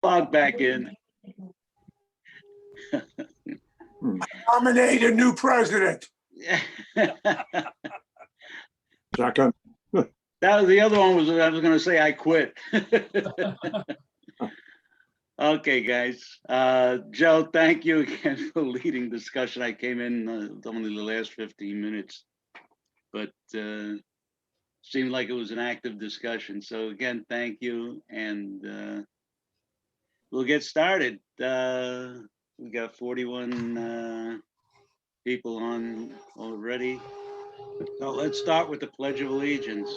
log back in. Nominate a new president. Second. That was the other one. Was I was going to say I quit. Okay, guys. Joe, thank you again for leading discussion. I came in only the last 15 minutes, but seemed like it was an active discussion. So again, thank you, and we'll get started. We got 41 people on already. So let's start with the Pledge of Allegiance.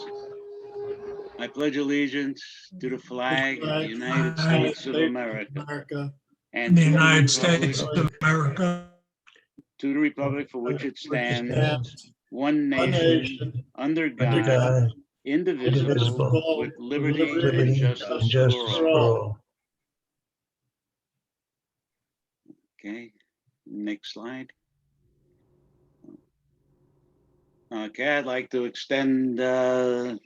I pledge allegiance to the flag of the United States of America and the to the United republic, States of America, to the republic for which it stands, one one nation, nation, under under God, God, indivisible, indivisible, with liberty and liberty and justice justice for all. for all. Okay, next slide. Okay, I'd like to extend happy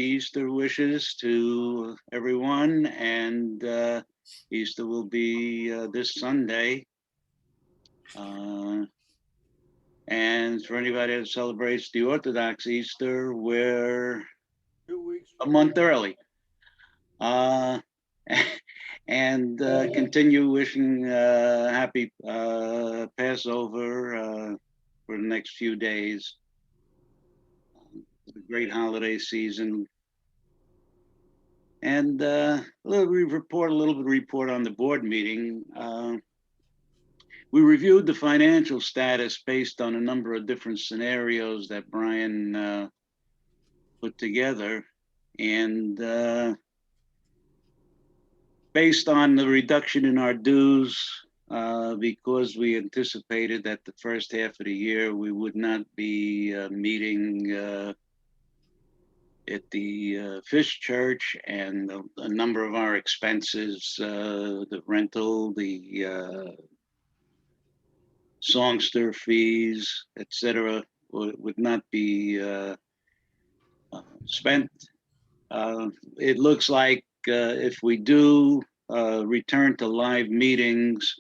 Easter wishes to everyone, and Easter will be this Sunday. And for anybody that celebrates the Orthodox Easter, we're 2 weeks. a month early. And continue wishing happy Passover for the next few days. A great holiday season. And we report a little bit report on the board meeting. We reviewed the financial status based on a number of different scenarios that Brian put together. And based on the reduction in our dues, because we anticipated that the first half of the year we would not be meeting at the Fish Church, and a number of our expenses, the rental, the songster fees, etc., would not be spent. It looks like if we do return to live meetings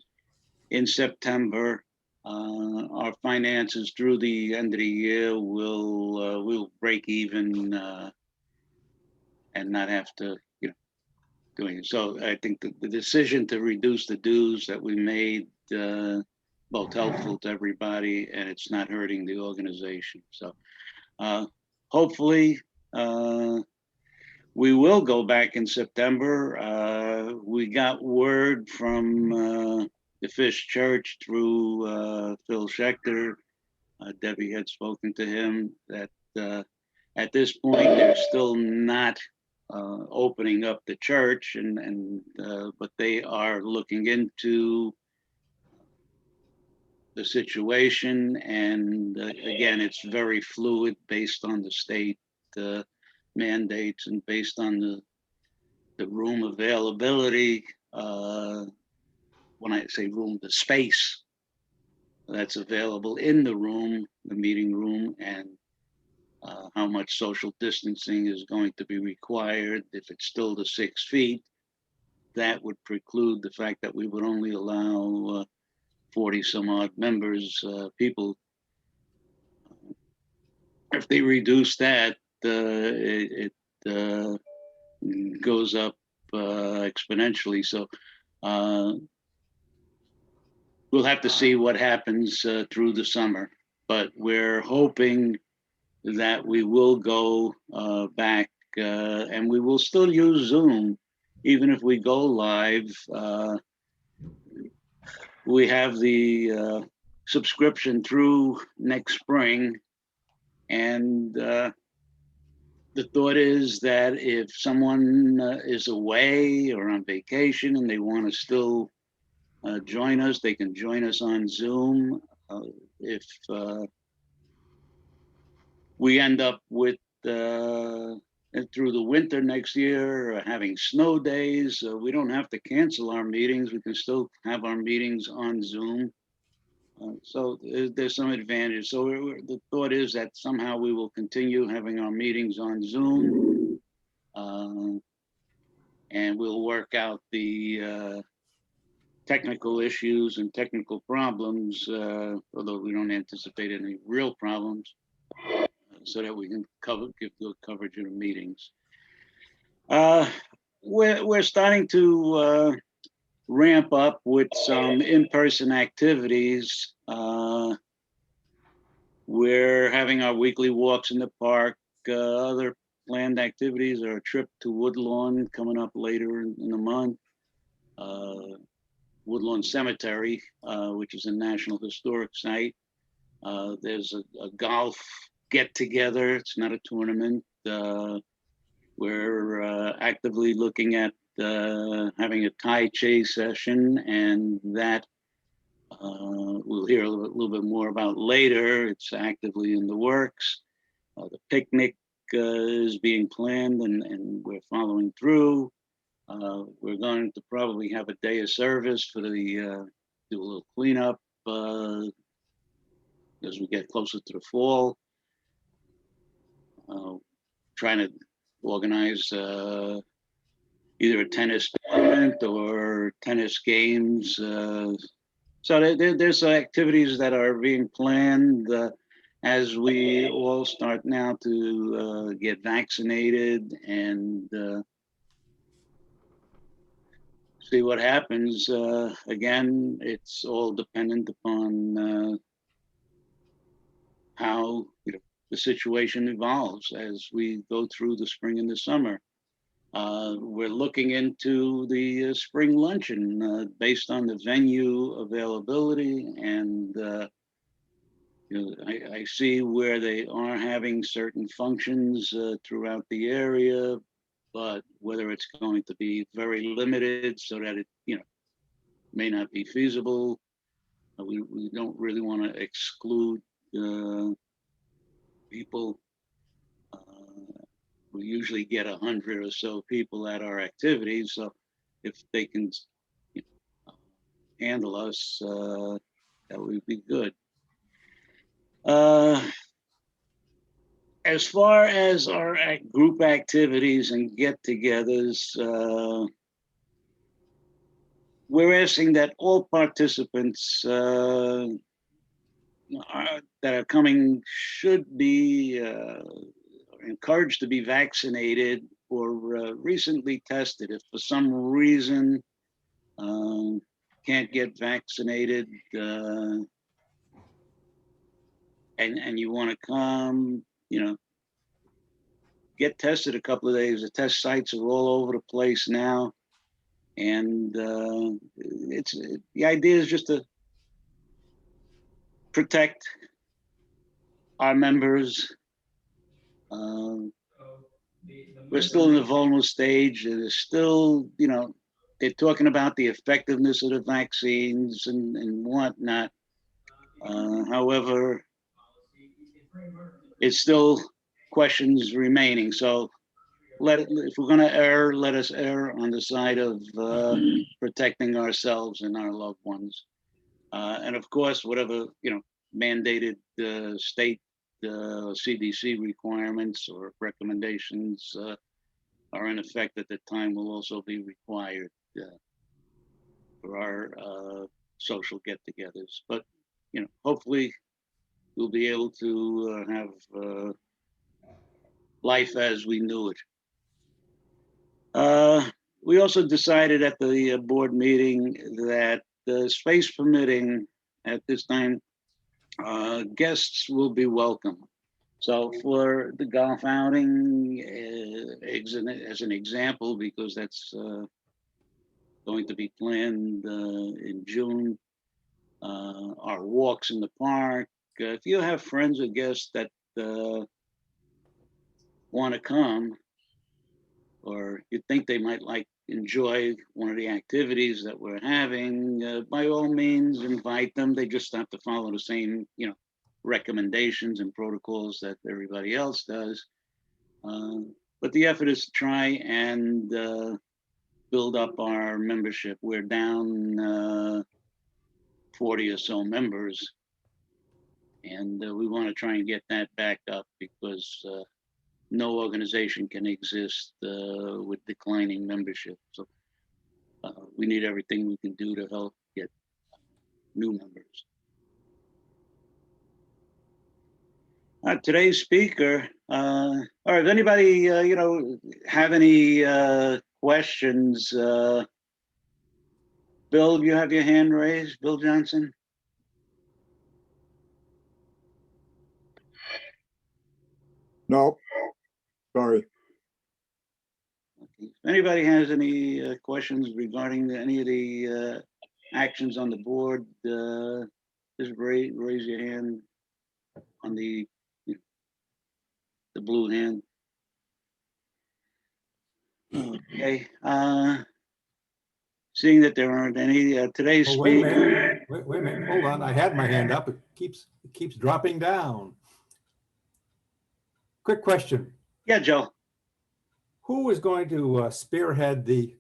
in September, our finances through the end of the year will break even and not have to, doing it. So I think the decision to reduce the dues that we made both helpful to everybody, and it's not hurting the organization. So hopefully we will go back in September. We got word from the Fish Church through Phil Schechter. Debbie had spoken to him that at this point they're still not opening up the church, but they are looking into the situation, and again, it's very fluid based on the state mandates and based on the room availability. When I say room, the space that's available in the room, the meeting room, and how much social distancing is going to be required. If it's still the 6 feet, that would preclude the fact that we would only allow 40 some odd members, people. If they reduce that, it goes up exponentially. So we'll have to see what happens through the summer, but we're hoping that we will go back and we will still use Zoom, even if we go live. We have the subscription through next spring, and the thought is that if someone is away or on vacation and they want to still join us, they can join us on Zoom. If we end up with through the winter next year having snow days, we don't have to cancel our meetings. We can still have our meetings on Zoom. So there's some advantage. So the thought is that somehow we will continue having our meetings on Zoom. and we'll work out the technical issues and technical problems, although we don't anticipate any real problems, so that we can give good coverage in the meetings. We're starting to ramp up with some in-person activities. We're having our weekly walks in the park. Other planned activities are a trip to Woodlawn coming up later in the month. Woodlawn Cemetery, which is a National Historic Site. There's a golf get-together. It's not a tournament. We're actively looking at having a Tai Chi session, and that we'll hear a little bit more about later. It's actively in the works. The picnic is being planned, and we're following through. We're going to probably have a day of service for the do a little cleanup as we get closer to the fall. Trying to organize either a tennis tournament or tennis games. So there's activities that are being planned as we all start now to get vaccinated and see what happens. Again, it's all dependent upon how the situation evolves as we go through the spring and the summer. We're looking into the spring luncheon based on the venue availability, and I see where they are having certain functions throughout the area, but whether it's going to be very limited so that it may not be feasible. We don't really want to exclude people. We usually get 100 or so people at our activities, so if they can handle us, that would be good. As far as our group activities and get-togethers, we're asking that all participants that are coming should be encouraged to be vaccinated or recently tested. If for some reason can't get vaccinated and you want to come, get tested a couple of days. The test sites are all over the place now, and the idea is just to protect our members. We're still in the vulnerable stage. There's still, they're talking about the effectiveness of the vaccines and whatnot. However, it's still questions remaining. So if we're going to err, let us err on the side of protecting ourselves and our loved ones. And of course, whatever, mandated state CDC requirements or recommendations are in effect at the time will also be required for our social get-togethers. But, hopefully we'll be able to have life as we knew it. We also decided at the board meeting that space permitting at this time, guests will be welcome. So for the golf outing, as an example, because that's going to be planned in June, our walks in the park. If you have friends or guests that want to come, or you think they might enjoy one of the activities that we're having, by all means, invite them. They just have to follow the same, recommendations and protocols that everybody else does. But the effort is to try and build up our membership. We're down 40 or so members, and we want to try and get that back up because no organization can exist with declining membership. So we need everything we can do to help get new members. Today's speaker, all right, if anybody, have any questions, Bill, you have your hand raised, Bill Johnson? No, sorry. Okay. If anybody has any questions regarding any of the actions on the board, just raise your hand on the blue hand. Okay. Seeing that there aren't any, today's Oh, wait a speaker. minute. Wait a minute. Hold on. I had my hand up. It keeps dropping down. Quick question. Yeah, Joe. Who is going to spearhead the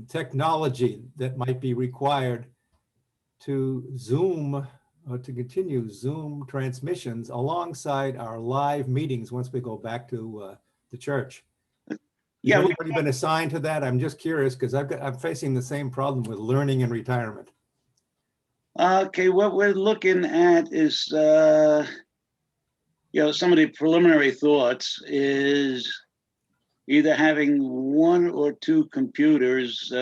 technology that might be required to Zoom to continue Zoom transmissions alongside our live meetings once we go back to the church? Has Yeah, anybody been assigned to that? I'm just curious because I'm facing the same problem with learning and retirement. okay, what we're looking at is, some of the preliminary thoughts is either having one or two computers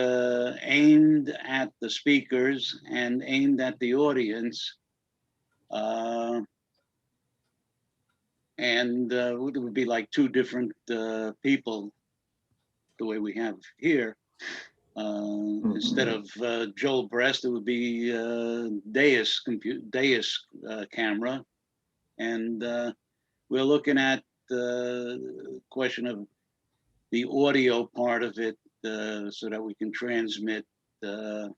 aimed at the speakers and aimed at the audience. And it would be like two different people, the way we have here. Instead of Joel Brest, it would be Deus camera, and we're looking at the question of the audio part of it, so that we can transmit the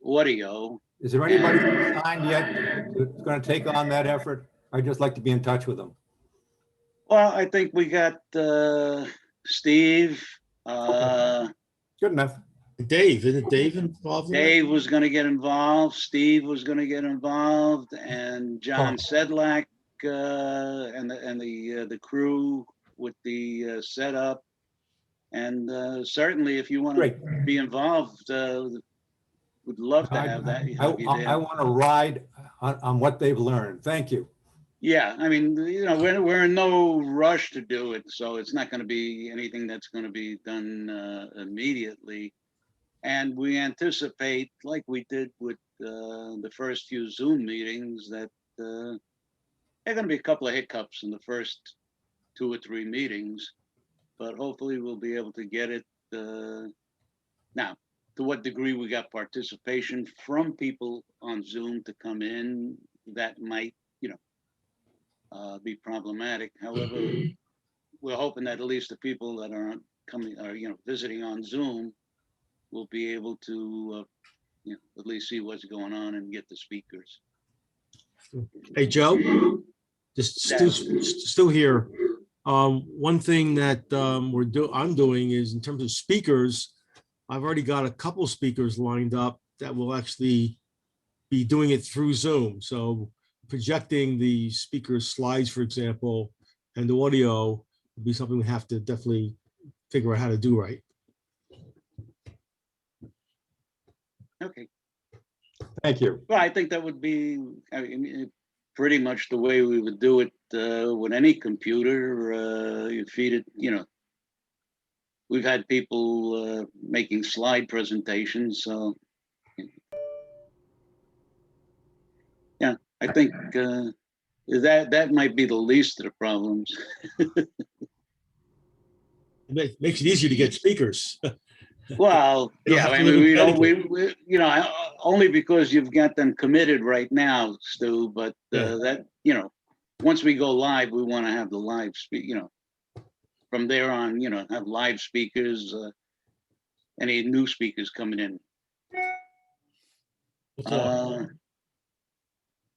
audio. Is there anybody assigned yet that's going to take on that effort? I'd just like to be in touch with them. Well, I think we got Steve. Good enough. Dave, isn't Dave involved in that? Dave was going to get involved. Steve was going to get involved, and John Sedlak and the crew with the setup. And certainly, if you want to be involved, would love to have that. I want to ride on what they've learned. Thank you. Yeah, I mean, we're in no rush to do it, so it's not going to be anything that's going to be done immediately. And we anticipate, like we did with the first few Zoom meetings, that there are going to be a couple of hiccups in the first 2 or 3 meetings, but hopefully we'll be able to get it. Now, to what degree we got participation from people on Zoom to come in, that might, be problematic. However, we're hoping that at least the people that are coming, or visiting on Zoom, will be able to, at least see what's going on and get the speakers. Hey, Joe, just Stu here. One thing that I'm doing is, in terms of speakers, I've already got a couple speakers lined up that will actually be doing it through Zoom. So projecting the speaker slides, for example, and the audio will be something we have to definitely figure out how to do right. Okay. Thank you. Well, I think that would be, I mean, pretty much the way we would do it with any computer. You feed it, we've had people making slide presentations, so yeah, I think that might be the least of the problems. It makes it easier to get speakers. Well, yeah, I mean, only because you've got them committed right now, Stu, but that, once we go live, we want to have the live from there on, have live speakers, any new speakers coming in.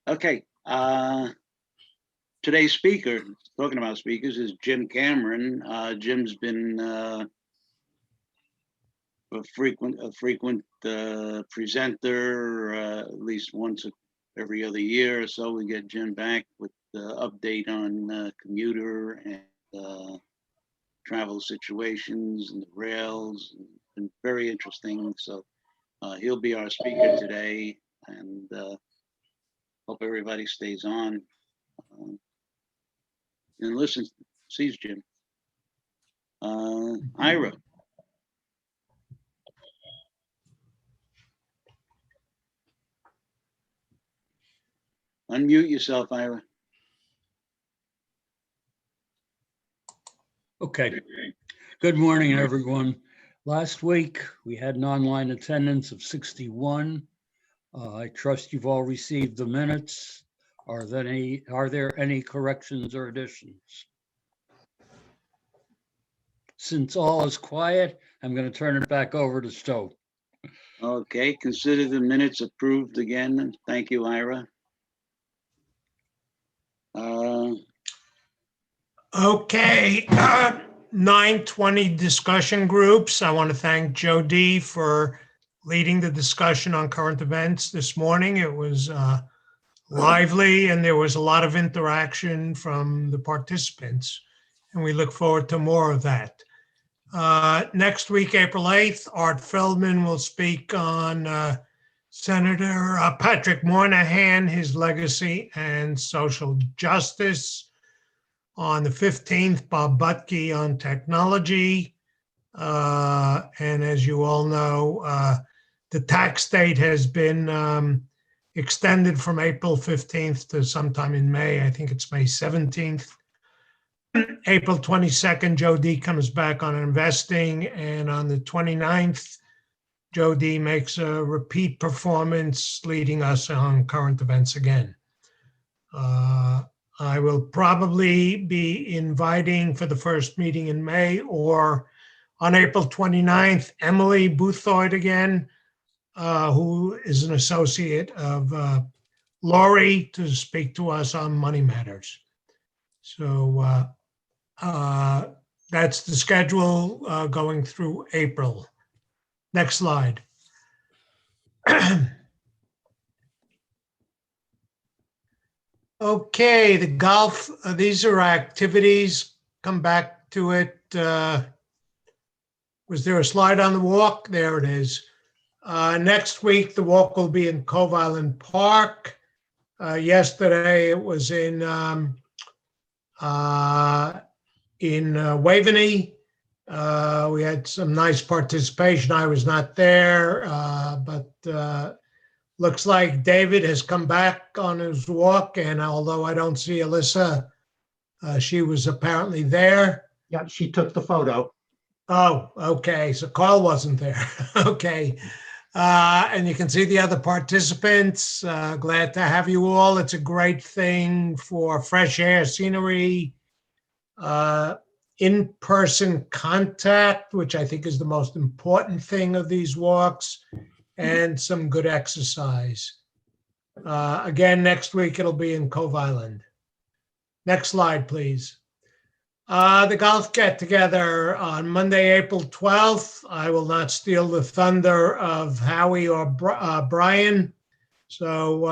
Okay. Today's speaker, talking about speakers, is Jim Cameron. Jim's been a frequent presenter, at least once every other year or so. We get Jim back with update on commuter and travel situations and the rails. Been very interesting. So he'll be our speaker today, and hope everybody stays on and listens, sees Jim. Ira. Unmute yourself, Ira. Okay. Good morning, everyone. Last week, we had an online attendance of 61. I trust you've all received the minutes. Are there any corrections or additions? Since all is quiet, I'm going to turn it back over to Stowe. Okay, consider the minutes approved again. Thank you, Ira. Okay, 9:20 discussion groups. I want to thank Joe D for leading the discussion on current events this morning. It was lively and there was a lot of interaction from the participants, and we look forward to more of that. Next week, April 8th, Art Feldman will speak on Senator Patrick Moynihan, his legacy and social justice. On the 15th, Bob Butke on technology. And as you all know, the tax date has been extended from April 15th to sometime in May. I think it's May 17th. April 22nd, Joe D comes back on investing. And on the 29th, Joe D makes a repeat performance leading us on current events again. I will probably be inviting for the first meeting in May or on April 29th, Emily Bouthoid again, who is an associate of Lori, to speak to us on money matters. So that's the schedule going through April. Next slide. Okay, the golf, these are activities. Come back to it. Was there a slide on the walk? There it is. Next week, the walk will be in Cove Island Park. Yesterday, it was in Waveney. We had some nice participation. I was not there, but looks like David has come back on his walk, and although I don't see Alyssa, she was apparently there. Yeah, she took the photo. Oh, okay. So Carl wasn't there. Okay. And you can see the other participants. Glad to have you all. It's a great thing for fresh air, scenery, in-person contact, which I think is the most important thing of these walks, and some good exercise. Again, next week it'll be in Cove Island. Next slide, please. The golf get-together on Monday, April 12th. I will not steal the thunder of Howie or Brian. So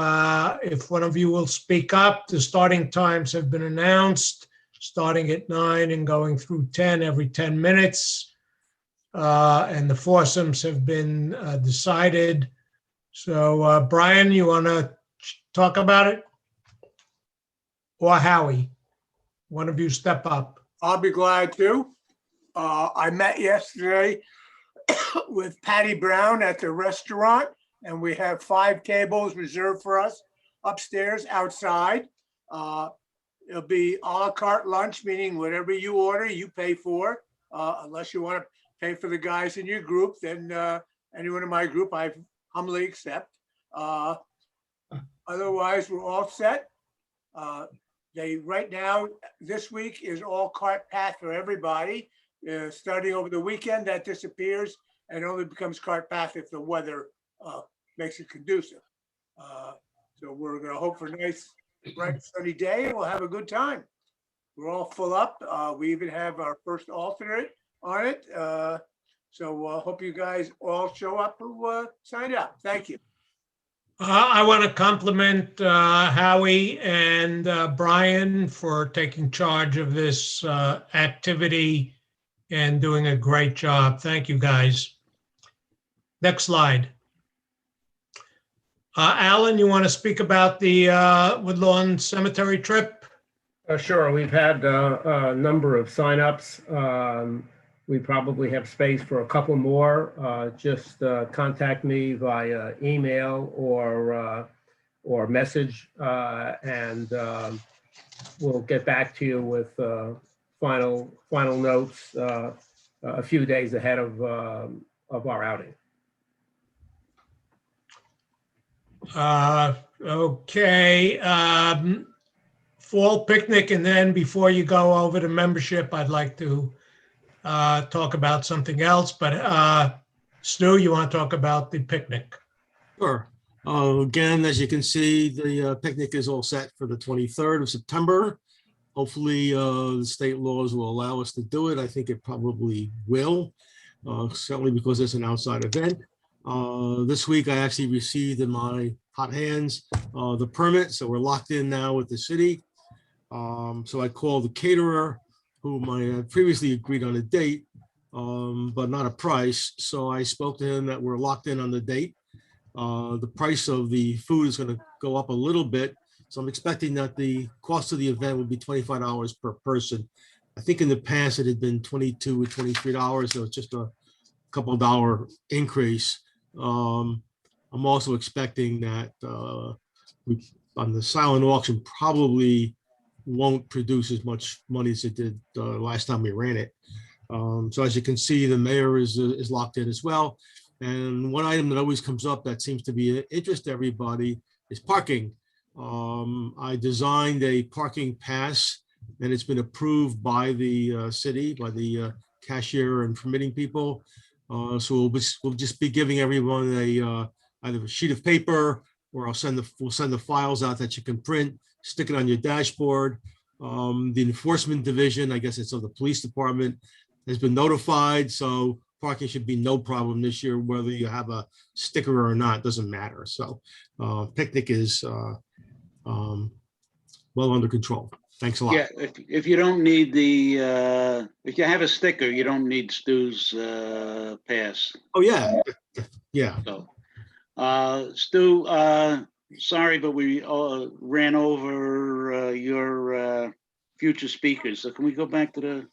if one of you will speak up, the starting times have been announced, starting at 9 and going through 10 every 10 minutes. And the foursomes have been decided. So Brian, you want to talk about it? Or Howie? One of you step up. I'll be glad to. I met yesterday with Patty Brown at the restaurant, and we have 5 tables reserved for us upstairs outside. It'll be a la carte lunch, meaning whatever you order, you pay for. Unless you want to pay for the guys in your group, then anyone in my group, I humbly accept. Otherwise, we're all set. Right now, this week is all cart path for everybody. Starting over the weekend, that disappears and only becomes cart path if the weather makes it conducive. So we're going to hope for a nice, bright, sunny day, and we'll have a good time. We're all full up. We even have our first alternate on it. So hope you guys all show up who signed up. Thank you. I want to compliment Howie and Brian for taking charge of this activity and doing a great job. Thank you, guys. Next slide. Alan, you want to speak about the Woodlawn Cemetery trip? Sure. We've had a number of signups. We probably have space for a couple more. Just contact me via email or message, and we'll get back to you with final notes a few days ahead of our outing. Okay. Fall picnic, and then before you go over to membership, I'd like to talk about something else. But Stu, you want to talk about the picnic? Sure. Again, as you can see, the picnic is all set for the 23rd of September. Hopefully, the state laws will allow us to do it. I think it probably will, certainly because it's an outside event. This week, I actually received in my hot hands the permit, so we're locked in now with the city. So I called the caterer, whom I had previously agreed on a date, but not a price. So I spoke to him that we're locked in on the date. The price of the food is going to go up a little bit. So I'm expecting that the cost of the event will be $25 per person. I think in the past it had been $22 or $23, so it's just a couple of dollar increase. I'm also expecting that we on the silent auction probably won't produce as much money as it did last time we ran it. So as you can see, the mayor is locked in as well. And one item that always comes up that seems to be of interest to everybody is parking. I designed a parking pass, and it's been approved by the city, by the cashier and permitting people. So we'll just be giving everyone a either a sheet of paper, or we'll send the files out that you can print, stick it on your dashboard. The enforcement division, I guess it's of the police department, has been notified, so parking should be no problem this year, whether you have a sticker or not, doesn't matter. So picnic is well under control. Thanks a lot. Yeah, if you don't need the, if you have a sticker, you don't need Stu's pass. Oh, yeah. Yeah. So, Stu, sorry, but we ran over your future speakers. So can we go back to the?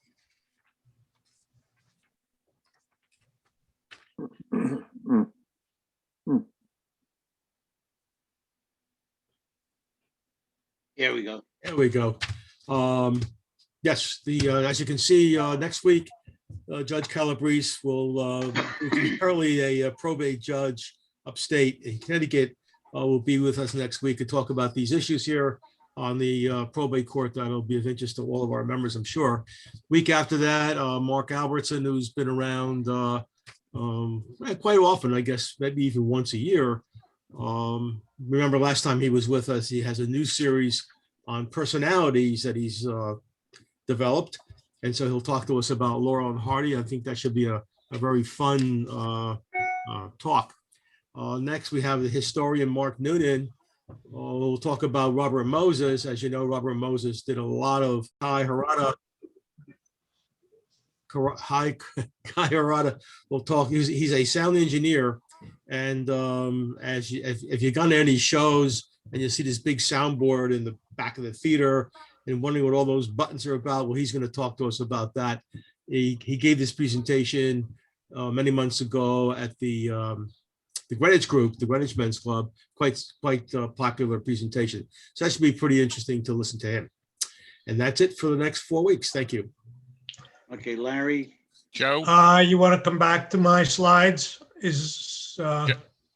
Here we go. There we go. Yes, as you can see, next week, Judge Calabrese will, who's currently a probate judge upstate in Connecticut, will be with us next week to talk about these issues here on the probate court. That'll be of interest to all of our members, I'm sure. Week after that, Mark Albertson, who's been around quite often, I guess, maybe even once a year. Remember last time he was with us, he has a new series on personalities that he's developed. And so he'll talk to us about Laurel and Hardy. I think that should be a very fun talk. Next, we have the historian Mark Noonan. We'll talk about Robert Moses. As you know, Robert Moses did a lot of Kai Harada. Will talk. He's a sound engineer, and if you've gone to any shows and you see this big soundboard in the back of the theater and wondering what all those buttons are about, well, he's going to talk to us about that. He gave this presentation many months ago at the Greenwich Group, the Greenwich Men's Club, quite popular presentation. So that should be pretty interesting to listen to him. And that's it for the next 4 weeks. Thank you. Okay, Larry. Joe? You want to come back to my slides?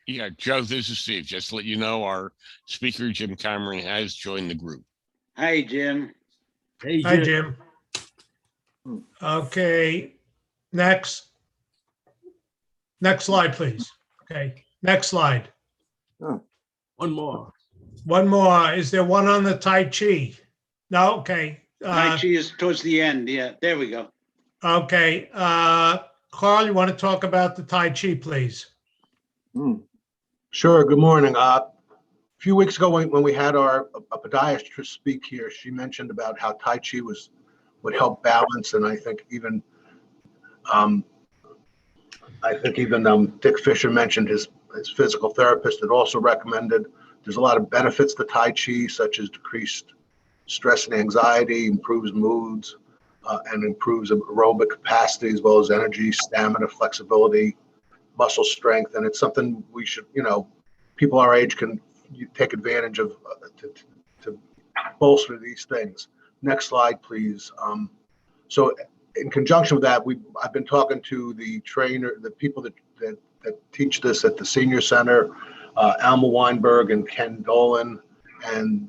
Yeah, Joe, this is Steve. Just to let you know, our speaker, Jim Cameron, has joined the group. Hi, Jim. Hey, Hi, Jim. Okay, next slide, please. Okay, next slide. One more. One more. Is there one on the Tai Chi? No, okay. Tai Chi is towards the end. Yeah, there we go. Okay, Carl, you want to talk about the Tai Chi, please? Sure. Good morning. few weeks ago when we had our a podiatrist speak here, she mentioned about how Tai Chi would help balance, and I think even Dick Fisher mentioned his physical therapist had also recommended. There's a lot of benefits to Tai Chi, such as decreased stress and anxiety, improves moods, and improves aerobic capacity as well as energy, stamina, flexibility, muscle strength, and it's something we should, people our age can take advantage of to bolster these things. Next slide, please. So in conjunction with that, I've been talking to the people that teach this at the senior center, Alma Weinberg and Ken Dolan, and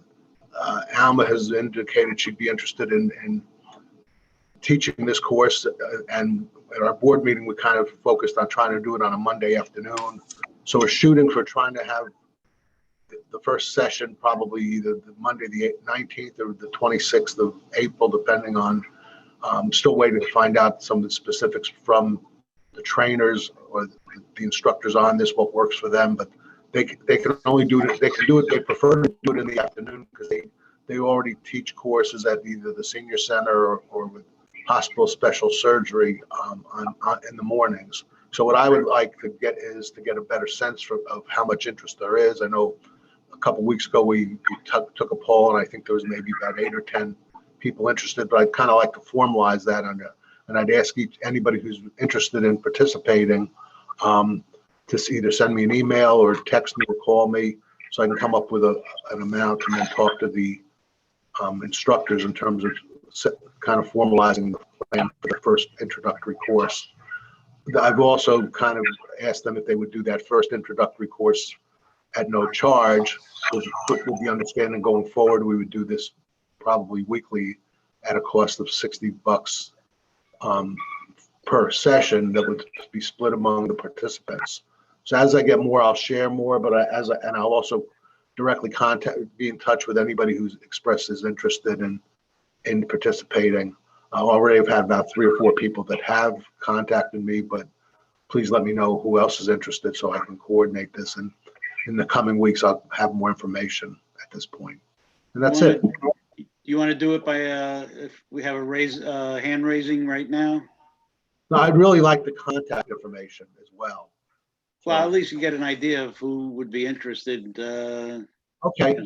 Alma has indicated she'd be interested in teaching this course, and at our board meeting, we kind of focused on trying to do it on a Monday afternoon. So we're shooting for trying to have the first session probably either the Monday the 19th or the 26th of April, depending on, still waiting to find out some of the specifics from the trainers or the instructors on this, what works for them, but they can only do it, they prefer to do it in the afternoon because they already teach courses at either the senior center or with hospital special surgery in the mornings. So what I would like to get is to get a better sense of how much interest there is. I know a couple weeks ago we took a poll, and I think there was maybe about 8 or 10 people interested, but I'd kind of like to formalize that and I'd ask anybody who's interested in participating to either send me an email or text me or call me so I can come up with an amount and then talk to the instructors in terms of kind of formalizing the plan for the first introductory course. I've also kind of asked them if they would do that first introductory course at no charge, with the understanding going forward we would do this probably weekly at a cost of $60 per session that would be split among the participants. So as I get more, I'll share more, but and I'll also directly be in touch with anybody who's expressed is interested in participating. I already have had about 3 or 4 people that have contacted me, but please let me know who else is interested so I can coordinate this. And in the coming weeks, I'll have more information at this point. And that's it. You want to do it by, if we have a hand raising right now? No, I'd really like the contact information as well. Well, at least you get an idea of who would be interested. Okay.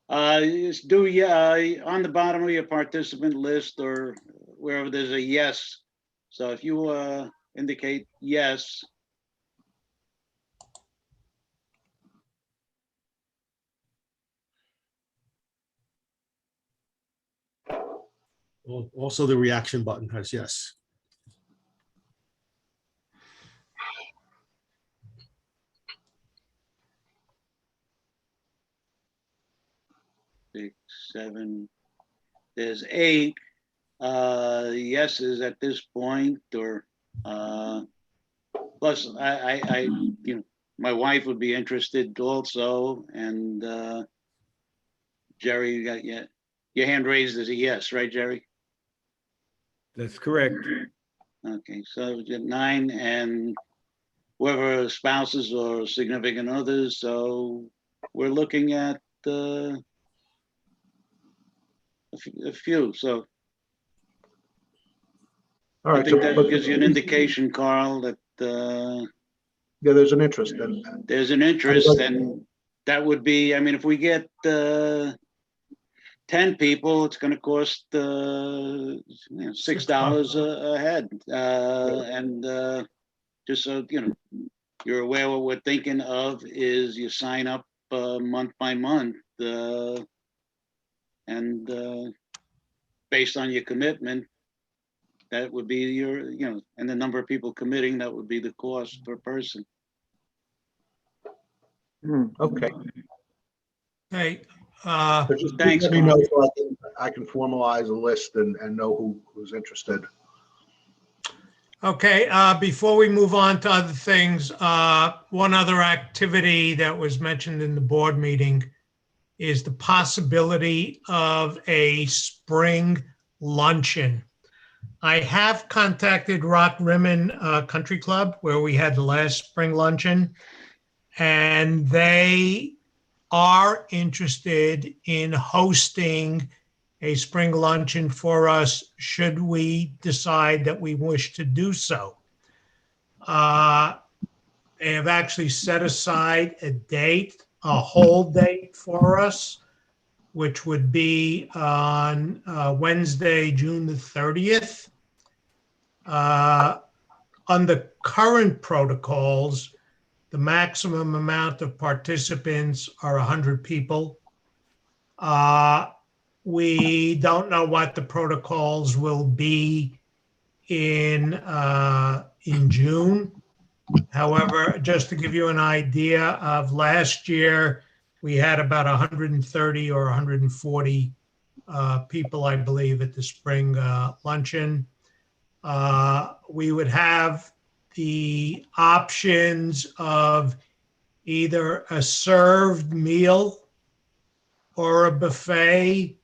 Just do, on the bottom of your participant list or wherever there's a yes. So if you indicate yes. Also, the reaction button has yes. Six, 7, there's 8 yeses at this point, or plus I my wife would be interested also, and Jerry, you got your hand raised as a yes, right, Jerry? That's correct. Okay, so we get 9, and whoever spouses or significant others, so we're looking at a few. So All right. I think that gives you an indication, Carl, that yeah, there's an interest. there's an interest, and that would be, I mean, if we get 10 people, it's going to cost $6 a head, and just so you're aware, what we're thinking of is you sign up month by month, and based on your commitment, that would be your, and the number of people committing, that would be the cost per person. Okay. Hey, So just Thanks, let me know Carl. so I can formalize a list and know who's interested. okay, before we move on to other things, one other activity that was mentioned in the board meeting is the possibility of a spring luncheon. I have contacted Rock Rimmon Country Club, where we had the last spring luncheon, and they are interested in hosting a spring luncheon for us should we decide that we wish to do so. They have actually set aside a date, a whole date for us, which would be on Wednesday, June the 30th. Under current protocols, the maximum amount of participants are 100 people. We don't know what the protocols will be in June. However, just to give you an idea of last year, we had about 130 or 140 people, I believe, at the spring luncheon. We would have the options of either a served meal or a buffet.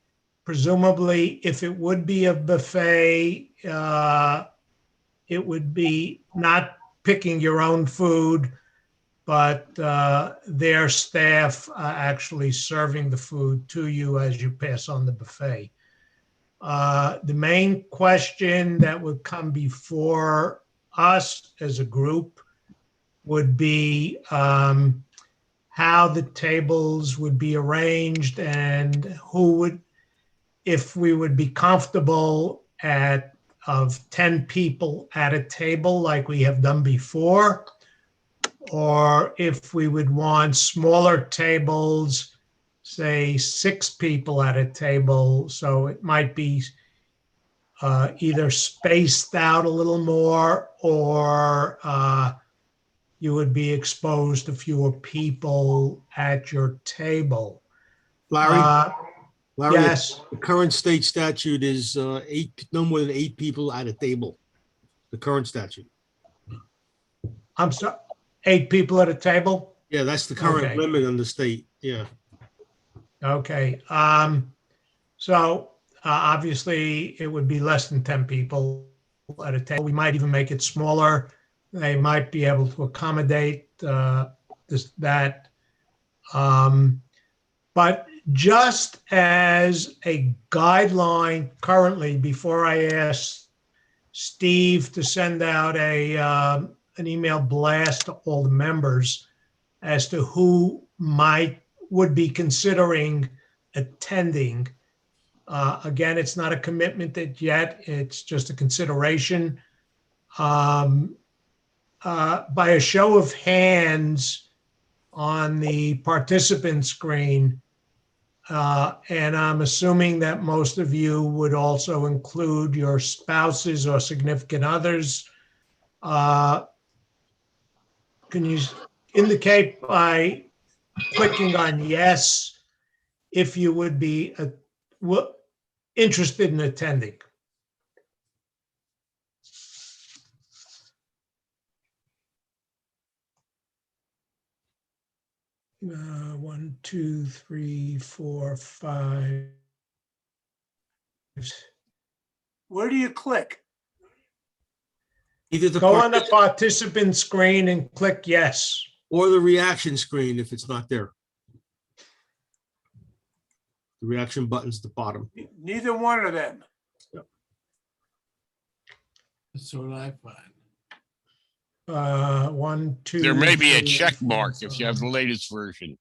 Presumably, if it would be a buffet, it would be not picking your own food, but their staff actually serving the food to you as you pass on the buffet. The main question that would come before us as a group would be how the tables would be arranged and who would, if we would be comfortable of 10 people at a table like we have done before, or if we would want smaller tables, say 6 people at a table. So it might be either spaced out a little more, or you would be exposed to fewer people at your table. Larry, Yes. the current state statute is no more than 8 people at a table. The current statute. I'm sorry, 8 people at a table? Yeah, that's the current Okay. limit on the state. Yeah. Okay. So obviously it would be less than 10 people at a table. We might even make it smaller. They might be able to accommodate that. But just as a guideline currently, before I ask Steve to send out an email blast to all the members as to who would be considering attending. Again, it's not a commitment yet, it's just a consideration. By a show of hands on the participant screen, and I'm assuming that most of you would also include your spouses or significant others. Can you indicate by clicking on yes if you would be interested in attending? One, two, three, four, five. Where do you click? Either the Go on the participant screen and click yes. or the reaction screen if it's not there. The reaction button's at the bottom. Neither one of them. That's what I find. One, two. There may be a three, check four, mark if you have the five. latest version,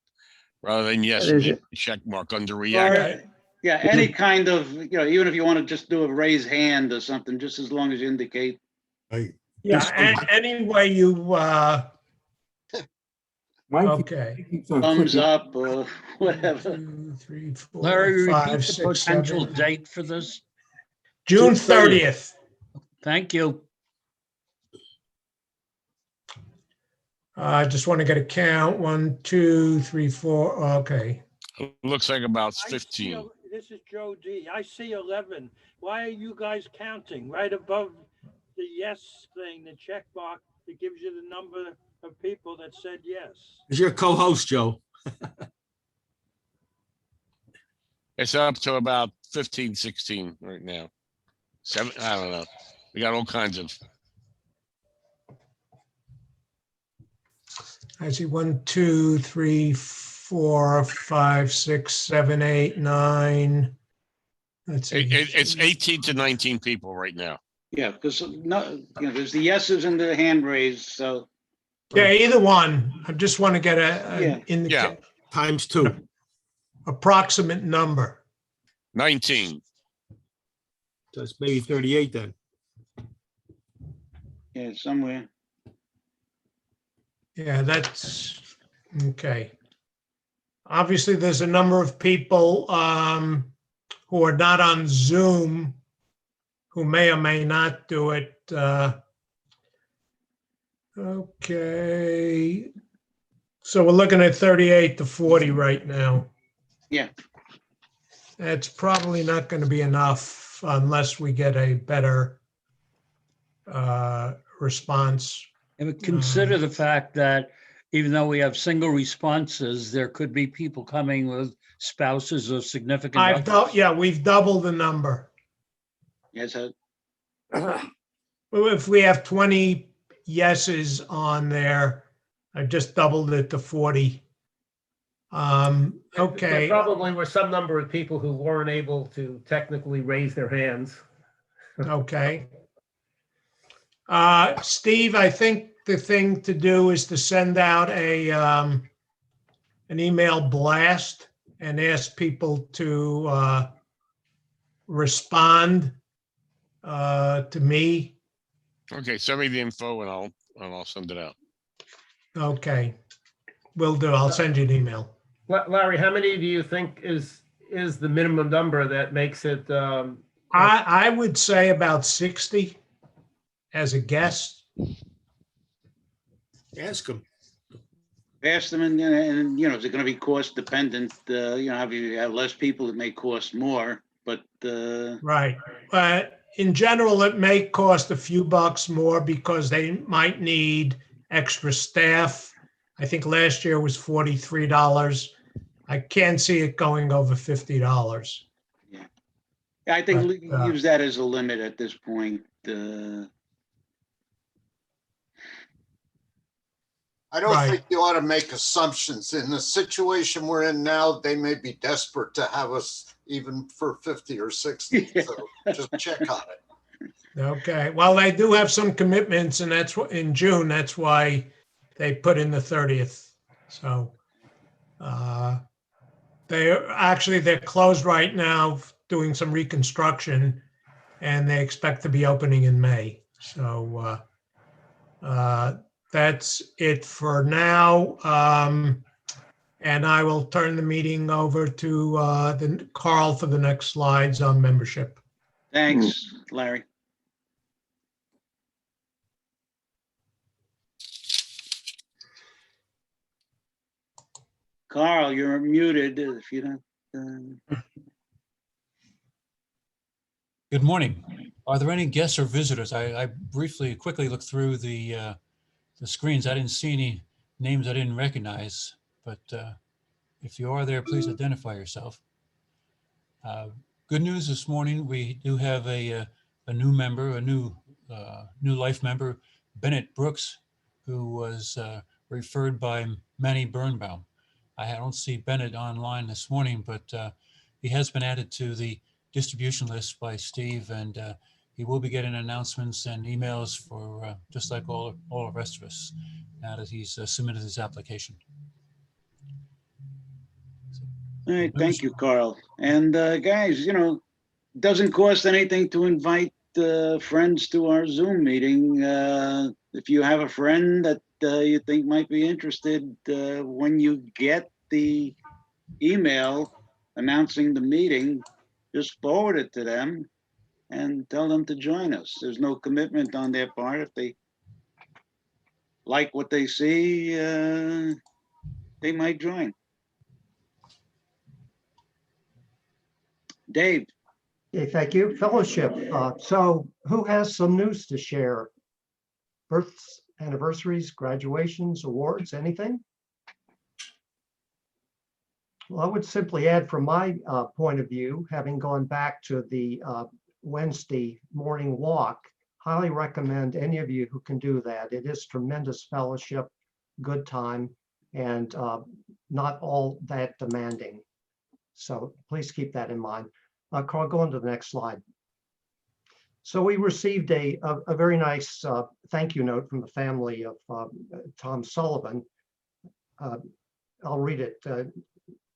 rather than yes, That is maybe it. a check mark under Or, reaction. yeah, any kind of, even if you want to just do a raise hand or something, just as long as you indicate. Yeah, and any way you, Mine keeps- okay. keeps on Thumbs clicking. up or whatever. 1, 2, 3, 4, Larry, 5, repeat the 6, potential 7. date for this. June 30th. Thank you. I just want to get a count. 1, 2, 3, 4. Okay. Looks like about I see 15. This is Joe D. I see 11. Why are you guys counting? Right above the yes thing, the check box, it gives you the number of people that said yes. Is your co-host, Joe? It's up to about 15, 16 right now. 7, I don't know. We got all kinds of. I see 1, 2, 3, 4, 5, 6, 7, 8, 9. Let's see. It's 18 to 19 people right now. Yeah, because there's the yeses and the hand raised, so Yeah, either one. I just want to get Yeah. an Times 2. approximate number. 19. That's maybe 38 then. yeah, somewhere. Yeah, that's okay. Obviously, there's a number of people who are not on Zoom who may or may not do it. Okay. So we're looking at 38 to 40 right now. Yeah. That's probably not going to be enough unless we get a better response. And consider the fact that even though we have single responses, there could be people coming with spouses or significant others. Yeah, we've doubled the number. Yes, If we have 20 yeses on there, I've just doubled it to 40. Okay. There probably were some number of people who weren't able to technically raise their hands. Okay. Steve, I think the thing to do is to send out an email blast and ask people to respond to me. Okay, send me the info and I'll send it out. Okay, will do. I'll send you an email. Larry, how many do you think is the minimum number that makes it? I would say about 60 as a guess. Ask them. ask them, and is it going to be cost dependent? If you have less people, it may cost more, but Right. In general, it may cost a few bucks more because they might need extra staff. I think last year was $43. I can't see it going over $50. yeah, I think But, use that as a limit at this point. I don't Right. think you ought to make assumptions. In the situation we're in now, they may be desperate to have us even for 50 or 60. So just check on it. Okay. Well, they do have some commitments, and that's what in June. That's why they put in the 30th. So they're closed right now doing some reconstruction, and they expect to be opening in May. So that's it for now. And I will turn the meeting over to Carl for the next slides on membership. Thanks, Larry. Carl, you're muted if you don't. Good morning. Are there any guests or visitors? I quickly looked through the screens. I didn't see any names I didn't recognize, but if you are there, please identify yourself. Good news this morning. We do have a new member, a new life member, Bennett Brooks, who was referred by Manny Birnbaum. I don't see Bennett online this morning, but he has been added to the distribution list by Steve, and he will be getting announcements and emails for just like all the rest of us now that he's submitted his application. All right, thank you, Carl. And guys, doesn't cost anything to invite friends to our Zoom meeting. If you have a friend that you think might be interested, when you get the email announcing the meeting, just forward it to them and tell them to join us. There's no commitment on their part. If they like what they see, they might join. Dave. Okay, thank you. Fellowship. So who has some news to share? Births, anniversaries, graduations, awards, anything? Well, I would simply add from my point of view, having gone back to the Wednesday morning walk, highly recommend any of you who can do that. It is tremendous fellowship, good time, and not all that demanding. So please keep that in mind. Carl, go on to the next slide. So we received a very nice thank you note from the family of Tom Sullivan. I'll read it.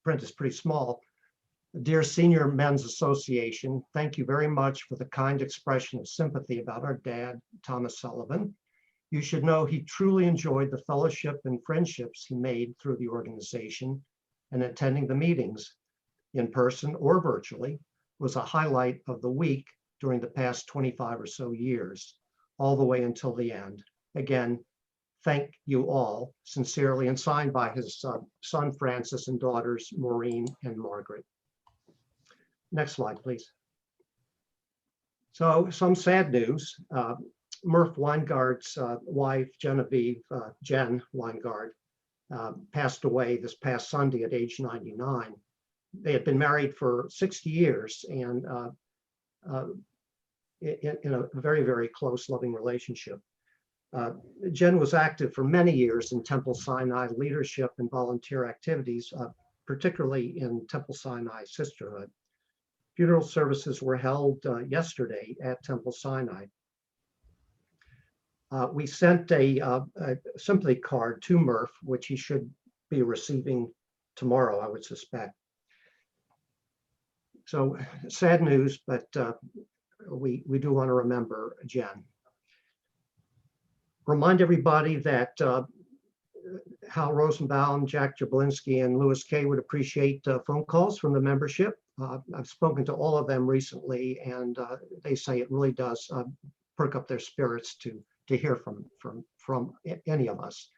Print is pretty small. Dear Senior Men's Association, thank you very much for the kind expression of sympathy about our dad, Thomas Sullivan. You should know he truly enjoyed the fellowship and friendships he made through the organization, and attending the meetings in person or virtually was a highlight of the week during the past 25 or so years, all the way until the end. Again, thank you all sincerely, and signed by his son Francis and daughters Maureen and Margaret. Next slide, please. So some sad news. Murph Weingard's wife, Genevieve, Jen Weingard, passed away this past Sunday at age 99. They had been married for 60 years and in a very, very close, loving relationship. Jen was active for many years in Temple Sinai leadership and volunteer activities, particularly in Temple Sinai Sisterhood. Funeral services were held yesterday at Temple Sinai. We sent a sympathy card to Murph, which he should be receiving tomorrow, I would suspect. So sad news, but we do want to remember Jen. Remind everybody that Hal Rosenbaum, Jack Jablinski, and Louis Kay would appreciate phone calls from the membership. I've spoken to all of them recently, and they say it really does perk up their spirits to hear from any of us.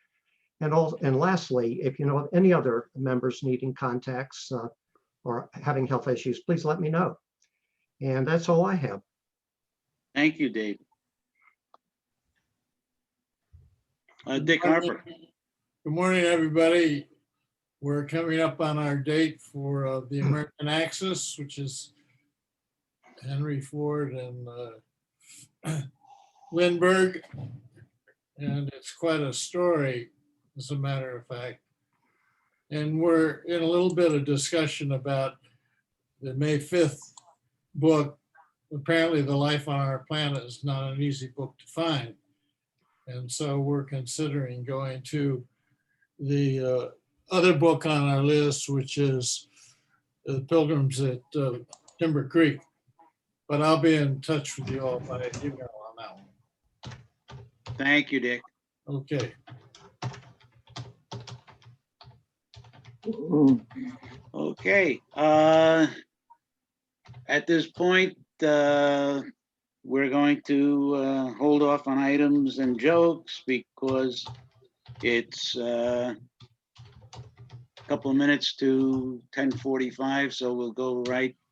And lastly, if you know of any other members needing contacts or having health issues, please let me know. And that's all I have. Thank you, Dave. Dick Harper. Good morning, everybody. We're coming up on our date for the American Axis, which is Henry Ford and Lindbergh. And it's quite a story, as a matter of fact. And we're in a little bit of discussion about the May 5th book. Apparently, The Life on Our Planet is not an easy book to find. And so we're considering going to the other book on our list, which is The Pilgrims at Timber Creek. But I'll be in touch with you all by email on that one. Thank you, Dick. Okay. Okay. At this point, we're going to hold off on items and jokes because it's a couple of minutes to 10:45, so we'll go right